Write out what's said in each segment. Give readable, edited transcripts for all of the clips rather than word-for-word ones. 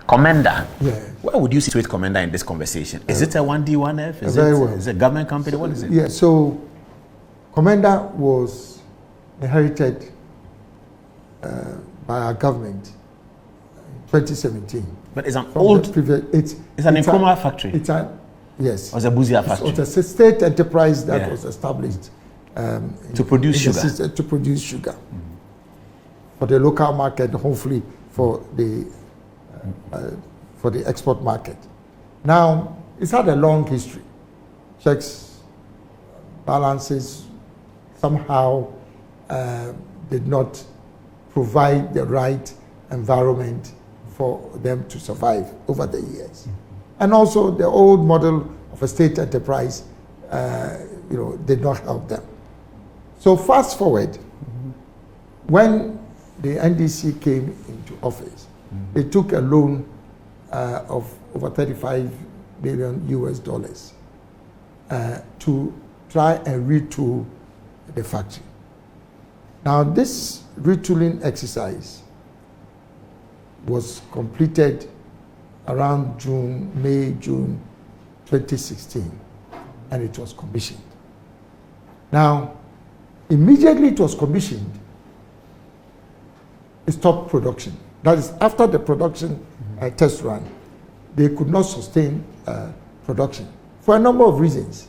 Komenda. Yeah. Where would you situate Komenda in this conversation? Is it a 1D, 1F? Is it a government company? What is it? Yeah, so Komenda was inherited by our government in 2017. But it's an old, it's an informal factory. It's a, yes. It was a Buzia factory. It was a state enterprise that was established to produce sugar. To produce sugar for the local market, hopefully for the export market. Now, it's had a long history. Checks, balances, somehow did not provide the right environment for them to survive over the years. And also the old model of a state enterprise did not help them. So fast forward, when the NDC came into office, they took a loan of over $35 billion to try and retool the factory. Now, this retooling exercise was completed around May, June 2016, and it was commissioned. Now, immediately it was commissioned, it stopped production. That is, after the production test run, they could not sustain production for a number of reasons.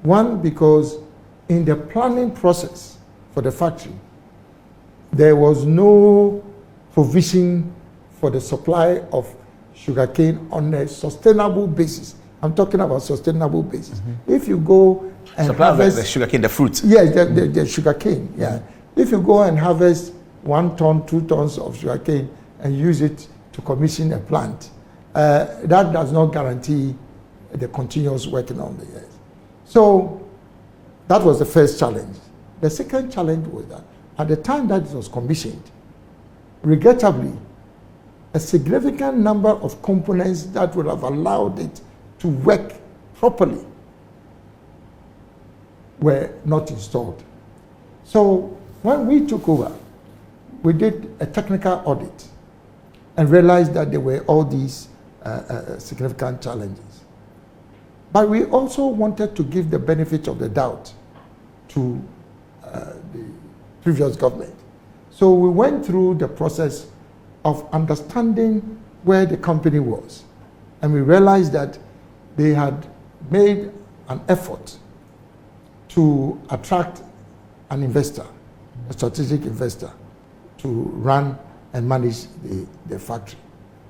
One, because in the planning process for the factory, there was no provision for the supply of sugarcane on a sustainable basis. I'm talking about sustainable basis. If you go and supply harvest the sugarcane, the fruit. Yes, the sugarcane. Yeah. If you go and harvest 1 ton, 2 tons of sugarcane and use it to commission a plant, that does not guarantee the continuous working on the years. So that was the first challenge. The second challenge was that at the time that it was commissioned, regrettably, a significant number of components that would have allowed it to work properly were not installed. So when we took over, we did a technical audit and realized that there were all these significant challenges. But we also wanted to give the benefit of the doubt to the previous government. So we went through the process of understanding where the company was. And we realized that they had made an effort to attract an investor, a strategic investor, to run and manage the factory.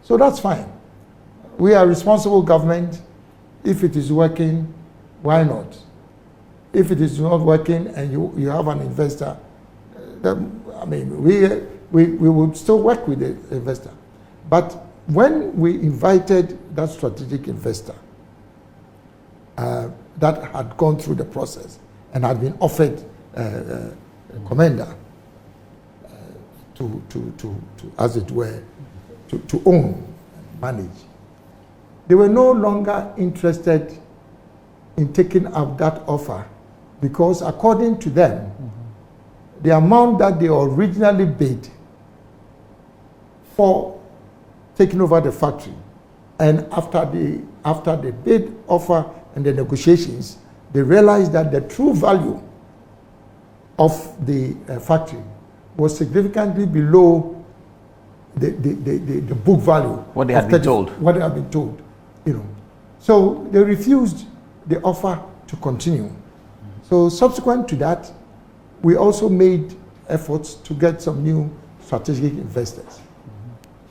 So that's fine. We are a responsible government. If it is working, why not? If it is not working and you have an investor, then, I mean, we would still work with the investor. But when we invited that strategic investor that had gone through the process and had been offered Komenda to as it were, to own and manage, they were no longer interested in taking up that offer because according to them, the amount that they originally bid for taking over the factory, and after the bid offer and the negotiations, they realized that the true value of the factory was significantly below the book value. What they had been told. What they had been told, So they refused the offer to continue. So subsequent to that, we also made efforts to get some new strategic investors.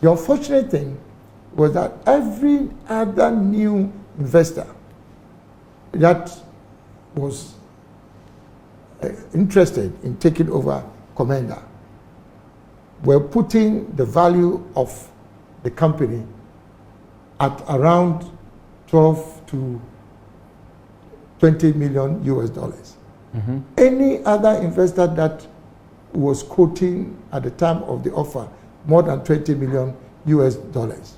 The unfortunate thing was that every other new investor that was interested in taking over Komenda were putting the value of the company at around 12 to 20 million US dollars. Any other investor that was quoting at the time of the offer more than 20 million US dollars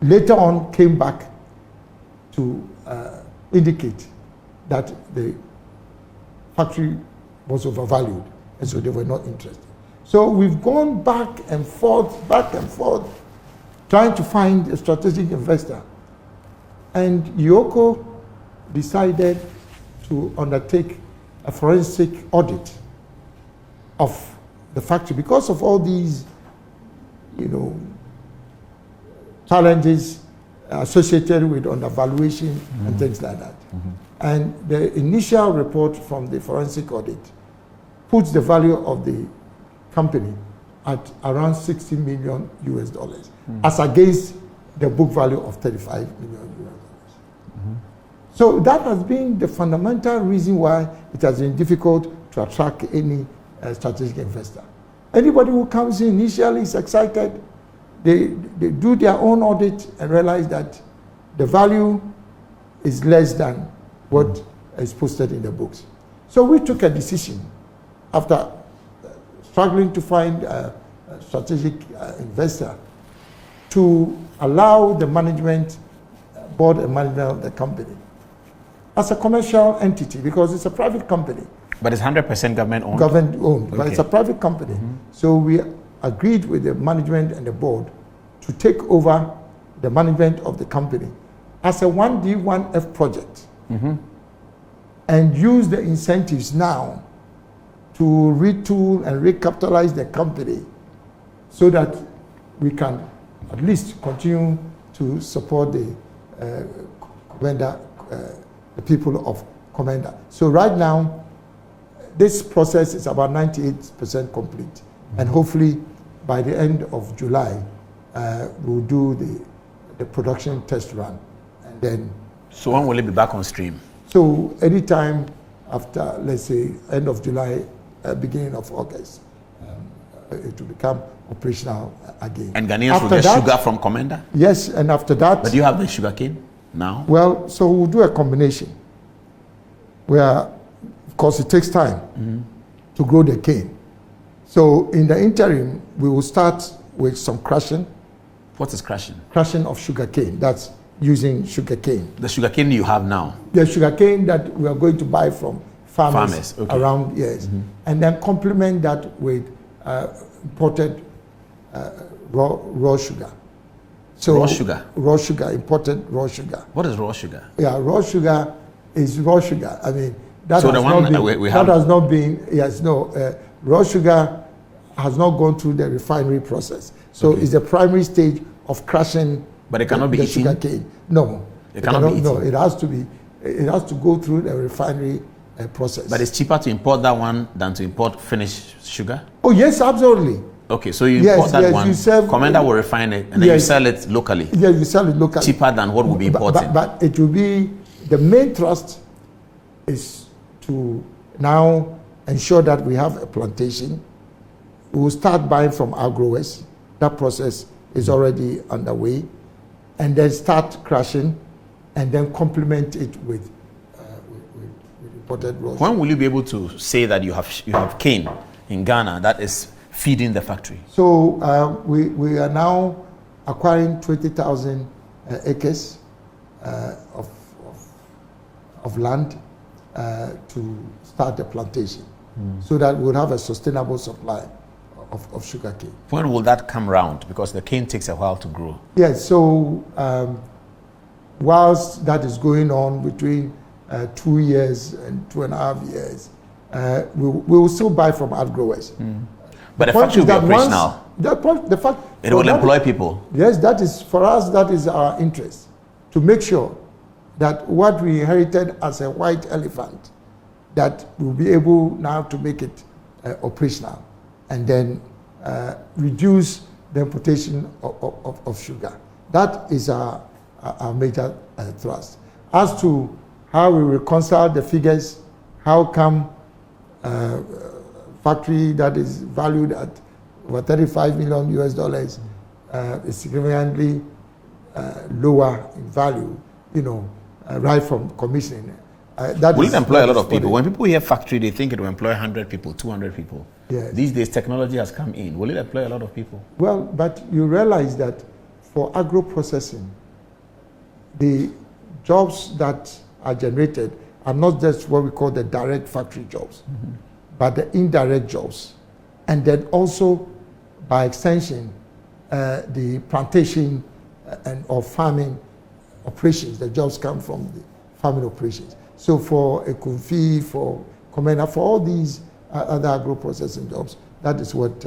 later on came back to indicate that the factory was overvalued, and so they were not interested. So we've gone back and forth, trying to find a strategic investor. And Yoko decided to undertake a forensic audit of the factory because of all these, challenges associated with undervaluation and things like that. And the initial report from the forensic audit puts the value of the company at around $60 million as against the book value of $35 million. So that has been the fundamental reason why it has been difficult to attract any strategic investor. Anybody who comes in initially is excited. They do their own audit and realize that the value is less than what is posted in the books. So we took a decision after struggling to find a strategic investor to allow the management, board and management of the company as a commercial entity, because it's a private company. But it's 100% government owned? Government owned, okay. But it's a private company. So we agreed with the management and the board to take over the management of the company as a 1D, 1F project and use the incentives now to retool and recapitalize the company so that we can at least continue to support the Komenda, the people of Komenda. So right now, this process is about 98% complete, and hopefully by the end of July, we'll do the production test run, and then. So when will it be back on stream? So anytime after, let's say, end of July, beginning of August, it will become operational again. And Ghanaians will get sugar from Komenda? Yes, and after that. But do you have the sugar cane now? Well, so we'll do a combination where, of course, it takes time to grow the cane. So in the interim, we will start with some crushing. What is crushing? Crushing of sugar cane. That's using sugar cane. The sugar cane you have now? The sugar cane that we are going to buy from farmers okay. around, yes. And then complement that with imported raw sugar. So raw sugar? Raw sugar, imported raw sugar. What is raw sugar? Yeah, raw sugar is raw sugar. I mean, that so has the one not been, we have... that has not been, yes, no. Raw sugar has not gone through the refinery process. So okay. It's the primary stage of crushing. But it cannot be eaten? Sugar cane. No. It cannot be eaten? No, it has to go through the refinery process. But it's cheaper to import that one than to import finished sugar? Oh, yes, absolutely. Okay, so you import that one, Komenda will refine it, and then you sell it locally? Yes, you sell it locally. Cheaper than what will be imported? But it will be, the main thrust is to now ensure that we have a plantation. We will start buying from our growers. That process is already underway. And then start crushing, and then complement it with imported raw. When will you be able to say that you have cane in Ghana that is feeding the factory? So we are now acquiring 20,000 acres of land to start the plantation, so that we'll have a sustainable supply of sugar cane. When will that come round? Because the cane takes a while to grow. Yes, so whilst that is going on between 2 years and 2.5 years, we will still buy from outgrowers. But the factory will be operational. The fact it will employ people. Yes, that is, for us, that is our interest, to make sure that what we inherited as a white elephant, that we'll be able now to make it operational, and then reduce the importation of sugar. That is our major thrust. As to how we reconcile the figures, how come factory that is valued at over $35 million is significantly lower in value, right from commissioning. Will it employ a lot of people? When people hear factory, they think it will employ 100 people, 200 people. Yes. These days, technology has come in. Will it employ a lot of people? Well, but you realize that for agro-processing, the jobs that are generated are not just what we call the direct factory jobs, but the indirect jobs. And then also, by extension, the plantation or farming operations. The jobs come from the farming operations. So for a Kofi, for Komenda, for all these other agro-processing jobs, that is what